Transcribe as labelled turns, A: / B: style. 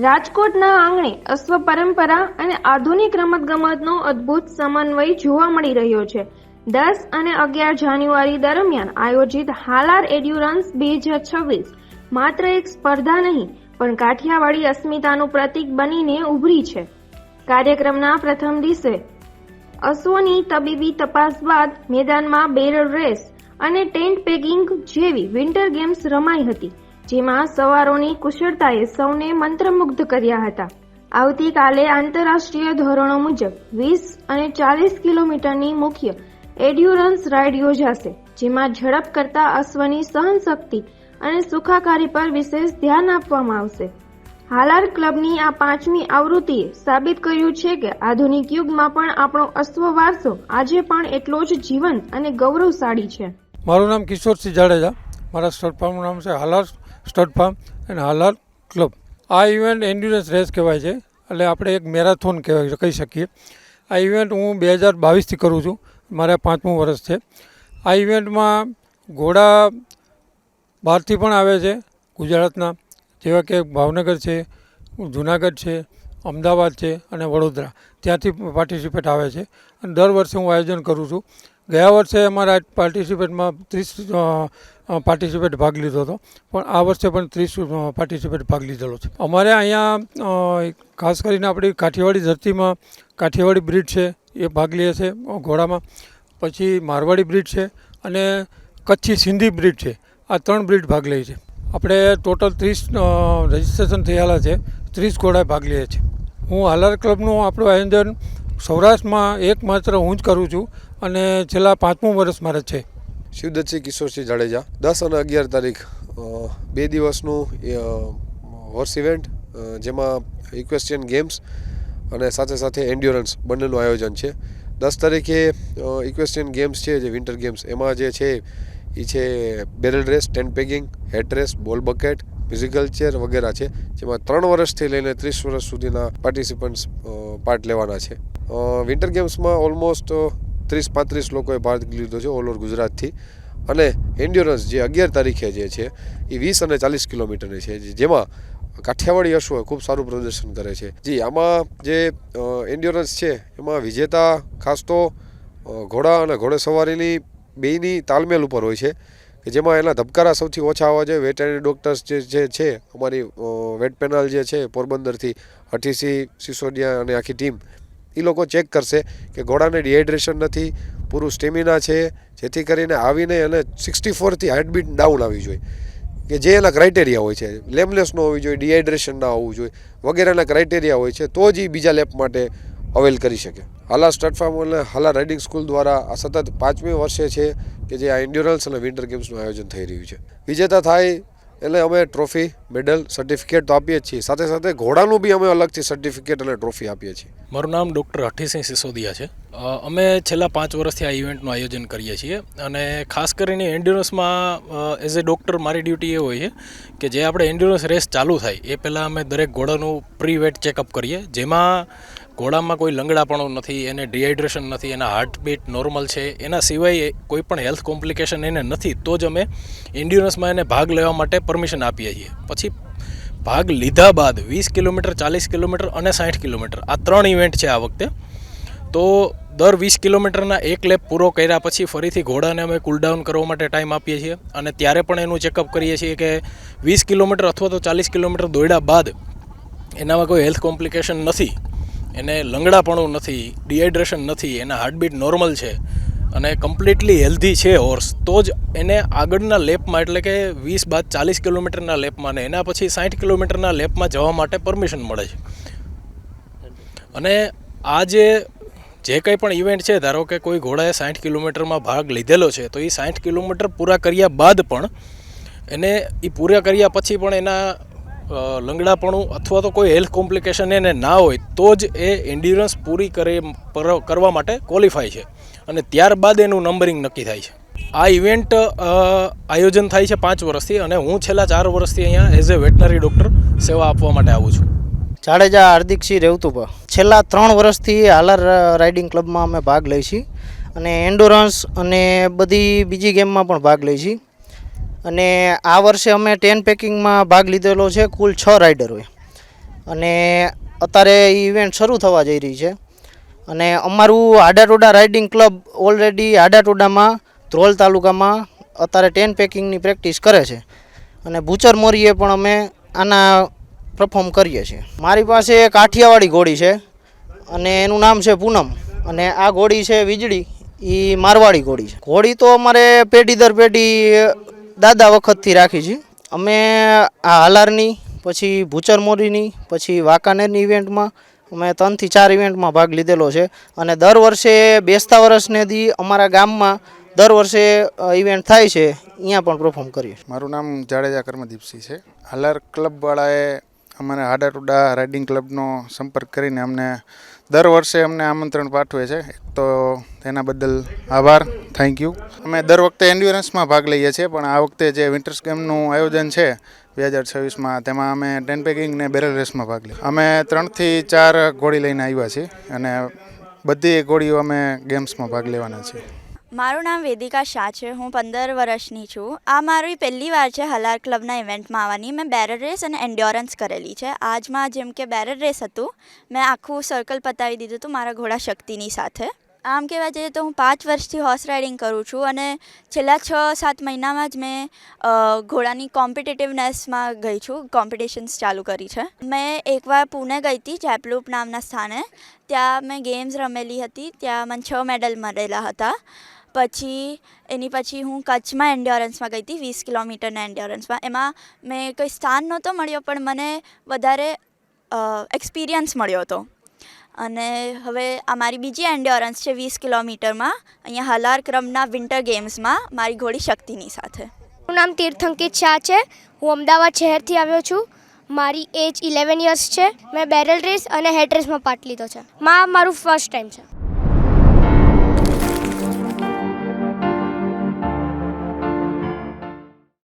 A: રાજકોટના આંગણે અશ્વ પરંપરા અને આધુનિક રમતગમતનો અદ્ભુત સમન્વય જોવા મળી રહ્યો છે। 10 અને 11 જાન્યુઆરી દરમિયાન આયોજિત હાલાર એન્ડ્યુરન્સ 2026 માત્ર એક સ્પર્ધા નહીં પણ કાઠિયાવાડી અસ્મિતાનું પ્રતીક બનીને ઉભરી છે। કાર્યક્રમના પ્રથમ દિવસે અશ્વની તબીબી તપાસ બાદ મેદાનમાં બેરલ રેસ અને ટેન્ટ પેગિંગ જેવી વિન્ટર ગેમ્સ રમાઈ હતી, જેમાં સવારોની કુશળતાએ સૌને મંત્રમુગ્ધ કર્યા હતા। આવતીકાલે આંતરરાષ્ટ્રીય ધોરણો મુજબ 20 અને 40 કિલોમીટરની મુખ્ય એન્ડ્યુરન્સ રાઇડ યોજાશે, જેમાં ઝડપ કરતા અશ્વની સહનશક્તિ અને સુખાકારી પર વિશેષ ધ્યાન આપવામાં આવશે। હાલાર ક્લબની આ 5મી આવૃત્તિએ સાબિત કર્યું છે કે આધુનિક યુગમાં પણ આપણો અશ્વ વારસો આજે પણ એટલો જ જીવંત અને ગૌરવશાળી છે।
B: મારું નામ કિશોરસિંહ જાડેજા, મારા સ્ટડ ફાર્મનું નામ છે હાલાર સ્ટડ ફાર્મ અને હાલાર ક્લબ। આ ઇવેન્ટ એન્ડ્યુરન્સ રેસ કહેવાય છે, એટલે આપણે એક મેરાથોન કહી શકીએ। આ ઇવેન્ટ હું 2022થી કરું છું, મારે 5મું વર્ષ છે। આ ઇવેન્ટમાં ઘોડા બહારથી પણ આવે છે, ગુજરાતના, જેવા કે ભાવનગર છે, જુનાગઢ છે, અમદાવાદ છે અને વડોદરા, ત્યાંથી પાર્ટિસિપેટ આવે છે અને દર વર્ષે હું આયોજન કરું છું। ગયા વર્ષે અમારા પાર્ટિસિપેટમાં 30 પાર્ટિસિપેટ ભાગ લીધો હતો, પણ આ વર્ષે પણ 30 પાર્ટિસિપેટ ભાગ લીધેલો છે। અમારે અહીંયા ખાસ કરીને આપણી કાઠિયાવાડી ધરતીમાં કાઠિયાવાડી બ્રીડ છે એ ભાગ લે છે ઘોડામાં, પછી મારવાડી બ્રીડ છે અને કચ્છી સિંધી બ્રીડ છે, આ 3 બ્રીડ ભાગ લે છે। આપણે ટોટલ 30 રજિસ્ટ્રેશન થયેલા છે, 30 ઘોડા ભાગ લે છે। હું હાલાર ક્લબનું આપણું આયોજન સૌરાષ્ટ્રમાં એકમાત્ર હું જ કરું છું અને છેલ્લા 5મું વર્ષ મારે છે।
C: શિવદત્તસિંહ કિશોરસિંહ જાડેજા, 10 અને 11 તારીખ 2 દિવસનું હોર્સ ઇવેન્ટ, જેમાં ઇક્વેસ્ટ્રિયન ગેમ્સ અને સાથે સાથે એન્ડ્યોરન્સ બંનેનું આયોજન છે। 10 તારીખે ઇક્વેસ્ટ્રિયન ગેમ્સ છે, જે વિન્ટર ગેમ્સ, એમાં જે છે એ છે barrel race, tent pegging, hat race, ball bucket, musical chair વગેરે છે, જેમાં 3 વર્ષથી લઈને 30 વર્ષ સુધીના પાર્ટિસિપન્ટ્સ પાર્ટ લેવાના છે। વિન્ટર ગેમ્સમાં ઓલમોસ્ટ 30-35 લોકોએ ભાગ લીધો છે ઓલ ઓવર ગુજરાતથી, અને એન્ડ્યોરન્સ જે 11 તારીખે જે છે એ 20 અને 40 કિલોમીટરની છે, જેમાં કાઠિયાવાડી અશ્વ ખૂબ સારું પ્રદર્શન કરે છે। જી, આમાં જે એન્ડ્યોરન્સ છે એમાં વિજેતા ખાસ તો ઘોડા અને ઘોડેસવારીની બેયની તાલમેલ ઉપર હોય છે, કે જેમાં એના ધબકારા સૌથી ઓછા આવવા જોઈએ। વેટરનરી ડૉક્ટર્સ જે છે અમારી વેટ પેનલ જે છે પોરબંદરથી, હઠીસી, સિસોદિયા અને આખી ટીમ, એ લોકો ચેક કરશે કે ઘોડાને ડિહાઇડ્રેશન નથી, પૂરું સ્ટેમિના છે, જેથી કરીને આવીને એને 64થી હાર્ટબીટ ડાઉન આવી જોઈએ, કે જે એના ક્રાઇટેરિયા હોય છે। લેમલેસ ન હોવી જોઈએ, ડિહાઇડ્રેશન ના હોવું જોઈએ વગેરેના ક્રાઇટેરિયા હોય છે, તો જ એ બીજા લેપ માટે અવેલ કરી શકે। હાલાર સ્ટડ ફાર્મ અને હાલાર રાઇડિંગ સ્કૂલ દ્વારા આ સતત 5મી વર્ષે છે કે જે આ એન્ડ્યોરન્સ અને વિન્ટર ગેમ્સનું આયોજન થઈ રહ્યું છે। વિજેતા થાય એટલે અમે ટ્રોફી, મેડલ, સર્ટિફિકેટ તો આપીએ જ છીએ, સાથે સાથે ઘોડાનું બી અમે અલગથી સર્ટિફિકેટ અને ટ્રોફી આપીએ છીએ।
D: મારું નામ ડૉક્ટર હઠીસિંહ સિસોદિયા છે। અમે છેલ્લા 5 વર્ષથી આ ઇવેન્ટનું આયોજન કરીએ છીએ, અને ખાસ કરીને એન્ડ્યોરન્સમાં એઝ એ ડૉક્ટર મારી ડ્યુટી એ હોય છે કે જે આપણે એન્ડ્યોરન્સ રેસ ચાલુ થાય એ પહેલાં અમે દરેક ઘોડાનું પ્રી વેટ ચેકઅપ કરીએ, જેમાં ઘોડામાં કોઈ લંગડાપણું નથી, એને ડિહાઇડ્રેશન નથી, એના હાર્ટબીટ નોર્મલ છે, એના સિવાય કોઈ પણ હેલ્થ કોમ્પ્લિકેશન એને નથી, તો જ અમે એન્ડ્યોરન્સમાં એને ભાગ લેવા માટે પરમિશન આપીએ છીએ। પછી ભાગ લીધા બાદ 20 કિલોમીટર, 40 કિલોમીટર અને 60 કિલોમીટર આ 3 ઇવેન્ટ છે આ વખતે। તો દર 20 કિલોમીટરના એક લેપ પૂરો કર્યા પછી ફરીથી ઘોડાને અમે કુલડાઉન કરવા માટે ટાઈમ આપીએ છીએ, અને ત્યારે પણ એનું ચેકઅપ કરીએ છીએ કે 20 કિલોમીટર અથવા તો 40 કિલોમીટર દોડ્યા બાદ એનામાં કોઈ હેલ્થ કોમ્પ્લિકેશન નથી, એને લંગડાપણું નથી, ડિહાઇડ્રેશન નથી, એના હાર્ટબીટ નોર્મલ છે અને કમ્પ્લીટલી હેલ્ધી છે હોર્સ, તો જ એને આગળના લેપમાં, એટલે કે 20 બાદ 40 કિલોમીટરના લેપમાં ને એના પછી 60 કિલોમીટરના લેપમાં જવા માટે પરમિશન મળે છે। અને આ જે કંઈ પણ ઇવેન્ટ છે, ધારો કે કોઈ ઘોડાએ 60 કિલોમીટરમાં ભાગ લીધેલો છે, તો એ 60 કિલોમીટર પૂરા કર્યા બાદ પણ એને એ પૂરા કર્યા પછી પણ એના લંગડાપણું અથવા તો કોઈ હેલ્થ કોમ્પ્લિકેશન એને ના હોય, તો જ એ એન્ડ્યુરન્સ પૂરી કરવા માટે ક્વોલિફાય છે, અને ત્યારબાદ એનું નંબરિંગ નક્કી થાય છે। આ ઇવેન્ટ આયોજન થાય છે 5 વર્ષથી, અને હું છેલ્લા 4 વર્ષથી અહીંયા એઝ એ વેટનરી ડૉક્ટર સેવા આપવા માટે આવું છું।
E: જાડેજા હાર્દિકસિંહ રેવતુભા, છેલ્લા 3 વર્ષથી હાલાર રાઇડિંગ ક્લબમાં અમે ભાગ લઈ છીએ, અને એન્ડ્યોરન્સ અને બધી બીજી ગેમમાં પણ ભાગ લઈ છીએ। અને આ વર્ષે અમે 10 પેકિંગમાં ભાગ લીધેલો છે, કુલ 6 રાઇડરોએ। અને અત્યારે ઇવેન્ટ શરૂ થવા જઈ રહી છે. અને અમારું આડાટોડા રાઇડિંગ ક્લબ ઓલરેડી આડાટોડામાં ધ્રોલ તાલુકામાં અત્યારે 10 પેકિંગની પ્રેક્ટિસ કરે છે. અને ભૂચર મોરીએ પણ અમે આના પરફોર્મ કરીએ છીએ. મારી પાસે કાઠિયાવાડી ઘોડી છે અને એનું નામ છે પૂનમ. અને આ ઘોડી છે વીજળી, એ મારવાડી ઘોડી છે. ઘોડી તો અમારે પેઢી દર પેઢી દાદા વખતથી રાખી છે. અમે આ હાલારની, પછી ભૂચર મોરીની, પછી વાંકાનેરની ઇવેન્ટમાં અમે 3 થી 4 ઇવેન્ટમાં ભાગ લીધેલો છે. અને દર વર્ષે બેસતા વર્ષને દી અમારા ગામમાં દર વર્ષે ઇવેન્ટ થાય છે, અહીંયા પણ પરફોર્મ કરીએ.
F: મારું નામ જાડેજા કર્મદીપસિંહ છે. હાલાર ક્લબવાળાએ અમારા હાડાટોડા રાઇડિંગ ક્લબનો સંપર્ક કરીને અમને દર વર્ષે અમને આમંત્રણ પાઠવે છે. એક તો તેના બદલ આભાર, થેન્ક યુ. અમે દર વખતે એન્ડ્યોરન્સમાં ભાગ લઈએ છીએ, પણ આ વખતે જે વિન્ટર્સ ગેમનું આયોજન છે 2026માં, તેમાં અમે 10 પેકિંગ ને બેરલ રેસમાં ભાગ લઈએ. અમે 3 થી 4 ઘોડી લઈને આવ્યા છીએ અને બધી ઘોડીઓ અમે ગેમ્સમાં ભાગ લેવાના છીએ.
G: મારું નામ વેદિકા શાહ છે. હું 15 વર્ષની છું. આ મારી પહેલી વાર છે હાલાર ક્લબના ઇવેન્ટમાં આવવાની. મેં બેરલ રેસ અને એન્ડ્યોરન્સ કરેલી છે. આજમાં જેમ કે બેરલ રેસ હતું, મેં આખું સર્કલ પતાવી દીધું હતું મારા ઘોડા શક્તિની સાથે. આમ કહેવા જઈએ તો હું 5 વર્ષથી હોર્સ રાઇડિંગ કરું છું અને છેલ્લા 6-7 મહિનામાં જ મેં ઘોડાની કોમ્પિટિટિવનેસમાં ગઈ છું, કોમ્પિટિશન્સ ચાલુ કરી છે. મેં એકવાર પુણે ગઈ હતી, જેપલૂપ નામના સ્થાને. ત્યાં મેં ગેમ્સ રમેલી હતી. ત્યાં મને 6 મેડલ મળેલા હતા. એની પછી હું કચ્છમાં એન્ડ્યોરન્સમાં ગઈ હતી, 20 કિલોમીટરના એન્ડ્યોરન્સમાં. એમાં મેં કંઈ સ્થાન નહોતો મળ્યો, પણ મને વધારે એક્સપિરિયન્સ મળ્યો હતો. અને હવે આ મારી બીજી એન્ડ્યોરન્સ છે 20 કિલોમીટરમાં, અહીંયા હાલાર ક્રમના વિન્ટર ગેમ્સમાં મારી ઘોડી શક્તિની સાથે.
H: મારું નામ તીર્થંકિત શાહ છે. હું અમદાવાદ શહેરથી આવ્યો છું. મારી એજ 11 યર્સ છે. મેં બેરલ રેસ અને હેડ રેસમાં પાર્ટ લીધો છે. મારું ફર્સ્ટ ટાઈમ છે.